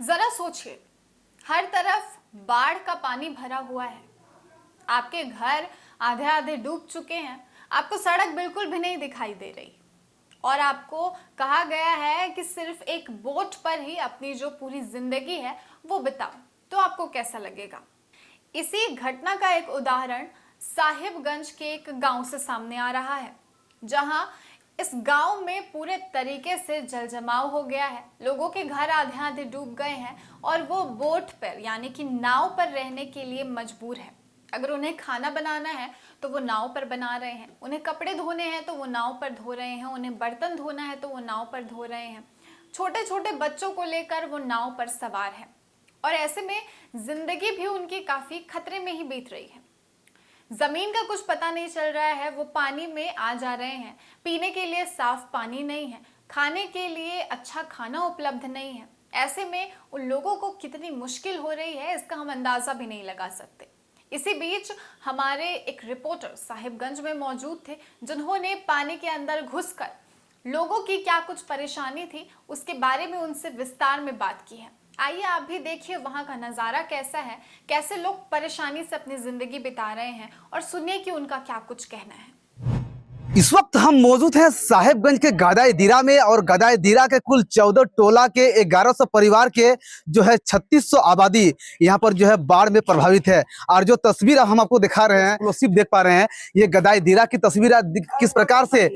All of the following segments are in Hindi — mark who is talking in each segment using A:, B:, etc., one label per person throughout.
A: जरा सोचिए, हर तरफ बाढ़ का पानी भरा हुआ है। आपके घर आधे आधे डूब चुके हैं। आपको सड़क बिल्कुल भी नहीं दिखाई दे रही और आपको कहा गया है कि सिर्फ एक बोट पर ही अपनी जो पूरी जिंदगी है वो बिताओ। तो आपको कैसा लगेगा? इसी घटना का एक उदाहरण साहिबगंज के एक गांव से सामने आ रहा है, जहां इस गांव में पूरे तरीके से जलजमाव हो गया है। लोगों के घर आधे आधे डूब गए हैं और वो बोट पर यानी कि नाव पर रहने के लिए मजबूर है। अगर उन्हें खाना बनाना है तो वो नाव पर बना रहे हैं, उन्हें कपड़े धोने हैं तो वो नाव पर धो रहे हैं, उन्हें बर्तन धोना है तो वो नाव पर धो रहे हैं। छोटे छोटे बच्चों को लेकर वो नाव पर सवार है और ऐसे में जिंदगी भी उनकी काफी खतरे में ही बीत रही है। जमीन का कुछ पता नहीं चल रहा है, वो पानी में आ जा रहे हैं। पीने के लिए साफ पानी नहीं है, खाने के लिए अच्छा खाना उपलब्ध नहीं है। ऐसे में उन लोगों को कितनी मुश्किल हो रही है इसका हम अंदाजा भी नहीं लगा सकते। इसी बीच हमारे एक रिपोर्टर साहिबगंज में मौजूद थे, जिन्होंने पानी के अंदर घुसकर लोगों की क्या कुछ परेशानी थी उसके बारे में उनसे विस्तार में बात की है। आइए आप भी देखिए वहां का नजारा कैसा है, कैसे लोग परेशानी से अपनी जिंदगी बिता रहे हैं और सुनिए कि उनका क्या कुछ कहना है।
B: इस वक्त हम मौजूद हैं साहिबगंज के गदाई दीरा में और गदाई दीरा के कुल 14 टोला के 1100 परिवार के जो है 3600 आबादी यहाँ पर जो है बाढ़ में प्रभावित है। और जो तस्वीर हम आपको दिखा रहे हैं वो सिर्फ देख पा रहे हैं, ये गदाई दीरा की तस्वीर है। किस प्रकार से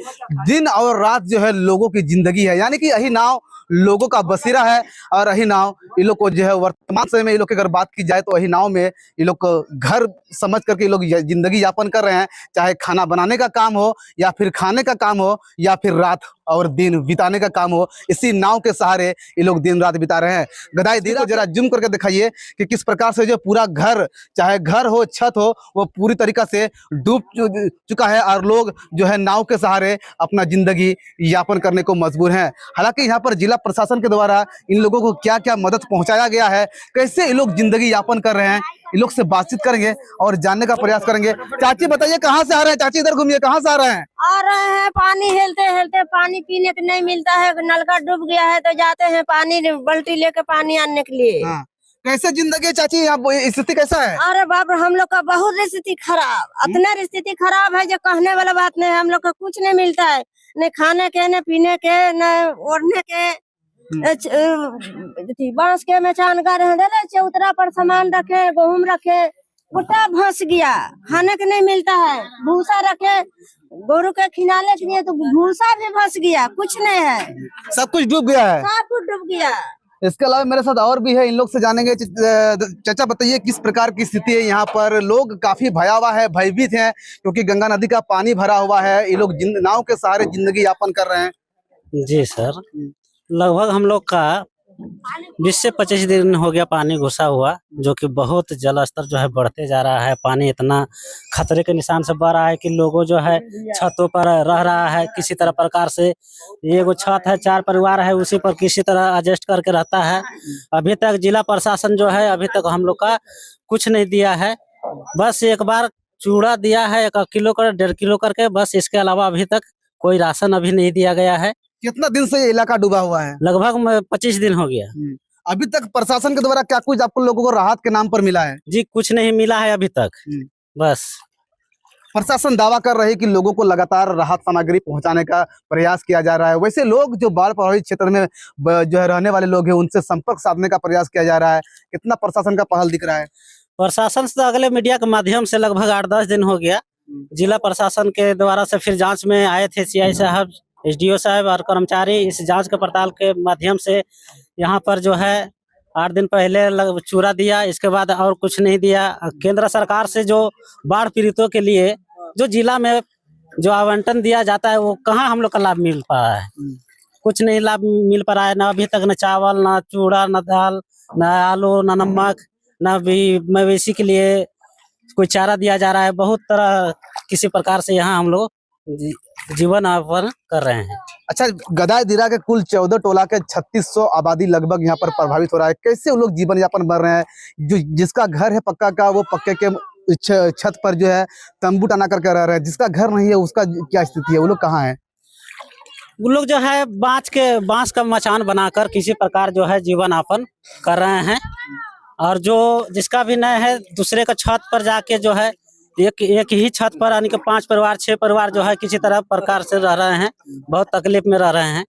B: दिन और रात जो है लोगों की जिंदगी है, यानी कि यही नाव लोगों का बसेरा है और यही नाव ये लोग को जो है वर्तमान समय में ये लोग की अगर बात की जाए तो यही नाव में ये लोग घर समझ करके ये लोग जिंदगी यापन कर रहे हैं। चाहे खाना बनाने का काम हो या फिर खाने का काम हो या फिर रात और दिन बिताने का काम हो, इसी नाव के सहारे ये लोग दिन रात बिता रहे हैं। गदाई दीरा को जरा जूम करके दिखाइए कि किस प्रकार से जो पूरा घर, चाहे घर हो छत हो, वो पूरी तरीका से डूब चुका है और लोग जो है नाव के सहारे अपना जिंदगी यापन करने को मजबूर हैं। हालांकि यहाँ पर जिला प्रशासन के द्वारा इन लोगों को क्या क्या मदद पहुंचाया गया है, कैसे ये लोग जिंदगी यापन कर रहे हैं, इन लोग से बातचीत करेंगे और जानने का प्रयास करेंगे। चाची बताइए कहाँ से आ रहे हैं? चाची इधर घूमिए, कहाँ से आ रहे हैं?
C: आ रहे हैं पानी हेलते हेलते, पानी पीने को नहीं मिलता है, नलका डूब गया है तो जाते हैं पानी बाल्टी लेके पानी आने के लिए।
B: हाँ। कैसे जिंदगी है चाची, यहाँ स्थिति कैसा है?
C: अरे बाप रे, हम लोग का बहुत स्थिति खराब, इतना स्थिति खराब है जो कहने वाला बात नहीं है। हम लोग का कुछ नहीं मिलता है, न खाने के, न पीने के, न ओढ़ने के। बांस के मचान का चौतरा पर सामान रखे, गेहूं रखे, भुट्टा फंस गया, खाने के नहीं मिलता है। भूसा रखे गोरू के खिलाने के लिए तो भूसा भी फंस गया, कुछ नहीं है,
B: सब कुछ डूब गया है,
C: सब कुछ डूब गया।
B: इसके अलावा मेरे साथ और भी है, इन लोग से जानेंगे। चाचा बताइए किस प्रकार की स्थिति है यहाँ पर? लोग काफी भयावह है, भयभीत हैं क्योंकि गंगा नदी का पानी भरा हुआ है। ये लोग नाव के सहारे जिंदगी यापन कर रहे हैं।
D: जी सर, लगभग हम लोग का 20 से 25 दिन हो गया पानी घुसा हुआ, जो कि बहुत जल स्तर जो है बढ़ते जा रहा है। पानी इतना खतरे के निशान से बढ़ रहा है कि लोगों जो है छतों पर रह रहा है किसी तरह प्रकार से। ये वो छत है, 4 परिवार है, उसी पर किसी तरह एडजस्ट करके रहता है। अभी तक जिला प्रशासन जो है अभी तक हम लोग का कुछ नहीं दिया है। बस एक बार चूड़ा दिया है 1 किलो कर 1.5 किलो करके, बस। इसके अलावा अभी तक कोई राशन अभी नहीं दिया गया है।
B: कितना दिन से ये इलाका डूबा हुआ है?
D: लगभग 25 दिन हो गया।
B: अभी तक प्रशासन के द्वारा क्या कुछ आपको लोगों को राहत के नाम पर मिला है?
D: जी कुछ नहीं मिला है अभी तक। बस
B: प्रशासन दावा कर रही है कि लोगों को लगातार राहत सामग्री पहुंचाने का प्रयास किया जा रहा है। वैसे लोग जो बाढ़ प्रभावित क्षेत्र में जो है रहने वाले लोग हैं, उनसे संपर्क साधने का प्रयास किया जा रहा है। कितना प्रशासन का पहल दिख रहा है?
D: प्रशासन से अगले मीडिया के माध्यम से लगभग 8-10 दिन हो गया। जिला प्रशासन के द्वारा से फिर जांच में आए थे सीआई साहब, एसडीओ साहब और कर्मचारी। इस जांच के पड़ताल के माध्यम से यहाँ पर जो है 8 दिन पहले चूरा दिया, इसके बाद और कुछ नहीं दिया। केंद्र सरकार से जो बाढ़ पीड़ितों के लिए जो जिला में जो आवंटन दिया जाता है वो कहाँ हम लोग का लाभ मिल पा रहा है? कुछ नहीं लाभ मिल पा रहा है। न अभी तक न चावल, न चूड़ा, न दाल, न आलू, न नमक, न भी मवेशी के लिए कोई चारा दिया जा रहा है। बहुत तरह किसी प्रकार से यहाँ हम लोग जीवन यापन कर रहे हैं।
B: अच्छा, गदाई दीरा के कुल 14 टोला के 3600 आबादी लगभग यहाँ पर प्रभावित हो रहा है। कैसे वो लोग जीवन यापन कर रहे हैं? जो जिसका घर है पक्का का, वो पक्के के छत पर जो है तंबू टाना करके रह रहे हैं। जिसका घर नहीं है उसका क्या स्थिति है? वो लोग कहाँ है?
D: वो लोग जो है बांस का मचान बनाकर किसी प्रकार जो है जीवन यापन कर रहे हैं। और जो जिसका भी नहीं है दूसरे का छत पर जाके जो है एक ही छत पर यानी कि 5 परिवार 6 परिवार जो है किसी तरह प्रकार से रह रहे हैं, बहुत तकलीफ में रह रहे हैं।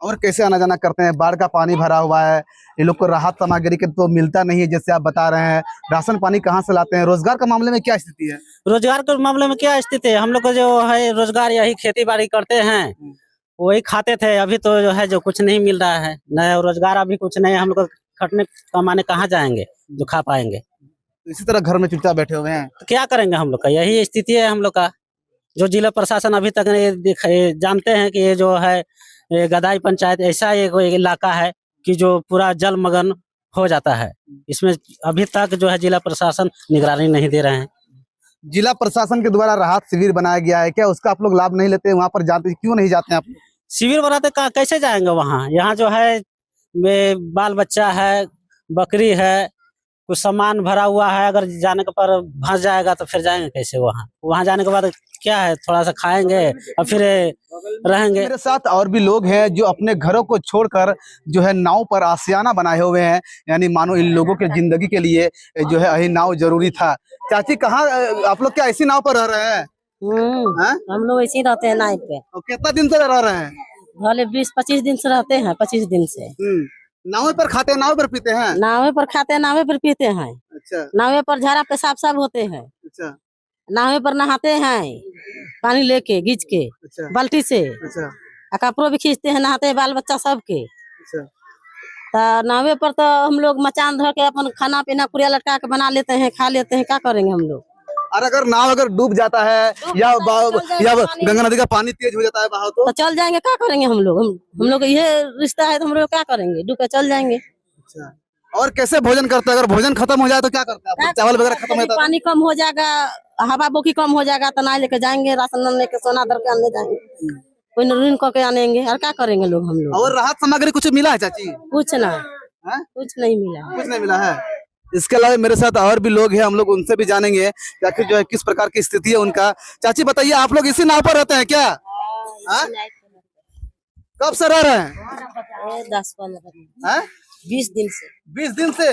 B: और कैसे आना जाना करते हैं? बाढ़ का पानी भरा हुआ है, ये लोग को राहत सामग्री के तो मिलता नहीं है जैसे आप बता रहे हैं। राशन पानी कहाँ से लाते हैं? रोजगार के मामले में क्या स्थिति है?
D: रोजगार के मामले में क्या स्थिति है? हम लोग को जो है रोजगार यही खेती बाड़ी करते हैं, वही खाते थे। अभी तो जो है जो कुछ नहीं मिल रहा है, नया रोजगार अभी कुछ नहीं है। हम लोग खटने कमाने कहाँ जाएंगे जो खा पाएंगे?
B: तो इसी तरह घर में चुपचाप बैठे हुए हैं।
D: तो क्या करेंगे हम लोग का? यही स्थिति है हम लोग का। जो जिला प्रशासन अभी तक ये जानते हैं कि ये जो है ये गदाई पंचायत ऐसा एक इलाका है कि जो पूरा जलमग्न हो जाता है। इसमें अभी तक जो है जिला प्रशासन निगरानी नहीं दे रहे हैं।
B: जिला प्रशासन के द्वारा राहत शिविर बनाया गया है, क्या उसका आप लोग लाभ नहीं लेते? वहाँ पर जाते क्यों नहीं जाते हैं आप?
D: शिविर बनाते कैसे जाएंगे वहाँ? यहाँ जो है बाल बच्चा है, बकरी है, कुछ सामान भरा हुआ है। अगर जाने के पर फंस जाएगा तो फिर जाएंगे कैसे वहाँ? वहाँ जाने के बाद क्या है, थोड़ा सा खाएंगे और फिर रहेंगे।
B: मेरे साथ और भी लोग हैं जो अपने घरों को छोड़कर जो है नाव पर आशियाना बनाए हुए हैं, यानी मानो इन लोगों के जिंदगी के लिए जो है यही नाव जरूरी था। चाची कहाँ आप लोग क्या ऐसी नाव पर रह रहे हैं?
C: हम लोग ऐसे ही रहते हैं नाव पे।
B: और कितना दिन से रह रहे हैं?
C: भले 20-25 दिन से रहते हैं, 25 दिन से।
B: नाव पर खाते हैं, नाव पर पीते हैं?
C: नावे पर खाते हैं, नावे पर पीते हैं।
B: अच्छा
C: नावे पर झाड़ा पेशाब सब होते हैं।
B: अच्छा
C: नावे पर नहाते हैं पानी लेके गीच के
B: अच्छा
C: बाल्टी से।
B: अच्छा
C: आ कपड़ों भी खींचते हैं, नहाते हैं बाल बच्चा सबके।
B: अच्छा।
C: तो नावे पर तो हम लोग मचान धर के अपन खाना पीना पुड़िया लटका के बना लेते हैं, खा लेते हैं। क्या करेंगे हम लोग?
B: और अगर नाव अगर डूब जाता है या गंगा नदी का पानी तेज हो जाता है बहाव
C: तो चल जाएंगे। क्या करेंगे हम लोग? हम लोग ये रिश्ता है तो हम लोग क्या करेंगे? डूब के चल जाएंगे।
B: अच्छा। और कैसे भोजन करते हैं? अगर भोजन खत्म हो जाए तो क्या करते हैं? चावल वगैरह खत्म हो जाता है?
C: पानी कम हो जाएगा, हवा बोकी कम हो जाएगा तो ना लेके जाएंगे, राशन लेके सोना धर के आने जाएंगे, कोई ऋण करके आनेंगे। और क्या करेंगे लोग हम लोग?
B: और राहत सामग्री कुछ मिला है चाची?
C: कुछ ना,
B: हाँ?
C: कुछ नहीं मिला।
B: कुछ नहीं मिला है। इसके अलावा मेरे साथ और भी लोग हैं, हम लोग उनसे भी जानेंगे कि आखिर जो है किस प्रकार की स्थिति है उनका। चाची बताइए, आप लोग इसी नाव पर रहते हैं क्या? हाँ? कब से रह रहे हैं?
C: 10-15 20 दिन से।
B: 20 दिन से?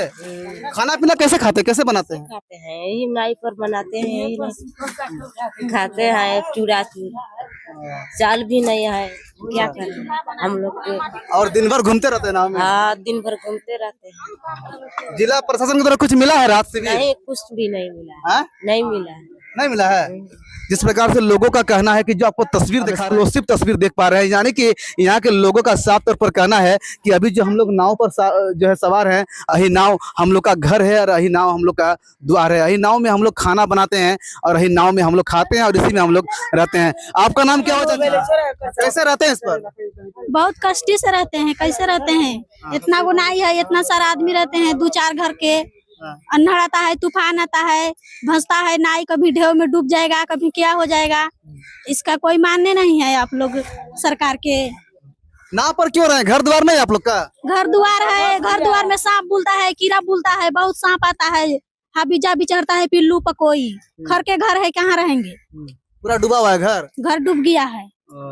B: खाना पीना कैसे खाते, कैसे बनाते हैं?
C: खाते हैं यही नाई पर बनाते हैं, यही खाते हैं। चूड़ा चाल भी नहीं है, क्या करें हम लोग के।
B: और दिन भर घूमते रहते हैं नाव में?
C: हाँ, दिन भर घूमते रहते हैं।
B: जिला प्रशासन की तरफ कुछ मिला है रात से भी?
C: नहीं, कुछ भी नहीं मिला।
B: हाँ?
C: नहीं मिला है।
B: नहीं मिला है। जिस प्रकार से लोगों का कहना है कि जो आपको तस्वीर दिखा रहे हैं, सिर्फ तस्वीर देख पा रहे हैं, यानी कि यहाँ के लोगों का साफ तौर पर कहना है कि अभी जो हम लोग नाव पर जो है सवार हैं, यही नाव हम लोग का घर है और यही नाव हम लोग का द्वार है। यही नाव में हम लोग खाना बनाते हैं और यही नाव में हम लोग खाते हैं और इसी में हम लोग रहते हैं। आपका नाम क्या होता है? कैसे रहते हैं इस पर?
E: बहुत कष्टी से रहते हैं। कैसे रहते हैं? इतना गुनाही है, इतना सारा आदमी रहते हैं, 2-4 घर के। अन्हड़ आता है, तूफान आता है, भंसता है नाई, कभी ढेव में डूब जाएगा, कभी क्या हो जाएगा। इसका कोई मानने नहीं है आप लोग सरकार के।
B: नाव पर क्यों रहे? घर द्वार नहीं आप लोग का?
E: घर द्वार है, घर द्वार में सांप बुलता है, कीड़ा बुलता है, बहुत सांप आता है, हाबीजा भी चढ़ता है, पिल्लू पकोई। खर के घर है, कहाँ रहेंगे?
B: पूरा डूबा हुआ है घर?
E: घर डूब गया है,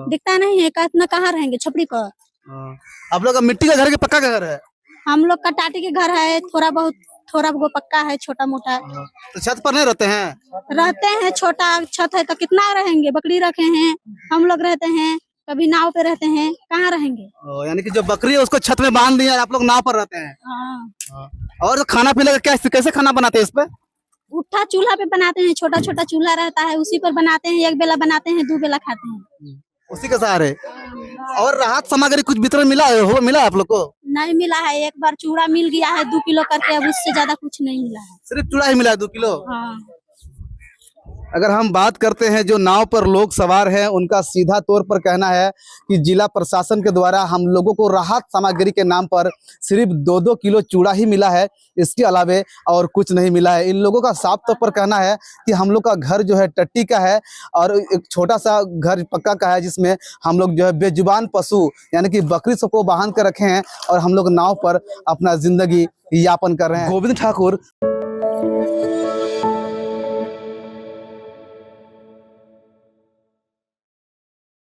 E: दिखता नहीं है। कितना कहाँ रहेंगे छपड़ी पर?
B: आप लोग का मिट्टी का घर के पक्का का घर है?
E: हम लोग का टाटी के घर है, थोड़ा बहुत पक्का है, छोटा मोटा।
B: तो छत पर नहीं रहते हैं?
E: रहते हैं, छोटा छत है तो कितना रहेंगे? बकरी रखे हैं, हम लोग रहते हैं, कभी नाव पे रहते हैं, कहाँ रहेंगे?
B: यानी कि जो बकरी है उसको छत में बांध दिया, आप लोग नाव पर रहते हैं।
E: हाँ।
B: और खाना पीने का कैसे खाना बनाते हैं इस पे?
E: उठा चूल्हा पे बनाते हैं, छोटा छोटा चूल्हा रहता है, उसी पर बनाते हैं। 1 बेला बनाते हैं, 2 बेला खाते हैं,
B: उसी के सहारे। और राहत सामग्री कुछ वितरण मिला है आप लोग को?
E: नहीं मिला है। एक बार चूड़ा मिल गया है 2 किलो करके, अब उससे ज्यादा कुछ नहीं मिला है।
B: सिर्फ चूड़ा ही मिला है 2 किलो?
E: हाँ।
B: अगर हम बात करते हैं जो नाव पर लोग सवार हैं, उनका सीधा तौर पर कहना है कि जिला प्रशासन के द्वारा हम लोगों को राहत सामग्री के नाम पर सिर्फ 2-2 किलो चूड़ा ही मिला है, इसके अलावे और कुछ नहीं मिला है। इन लोगों का साफ तौर पर कहना है कि हम लोग का घर जो है टट्टी का है और एक छोटा सा घर पक्का का है, जिसमें हम लोग जो है बेजुबान पशु यानी कि बकरी सबको बांध कर रखे हैं और हम लोग नाव पर अपना जिंदगी यापन कर रहे हैं। गोविंद ठाकुर।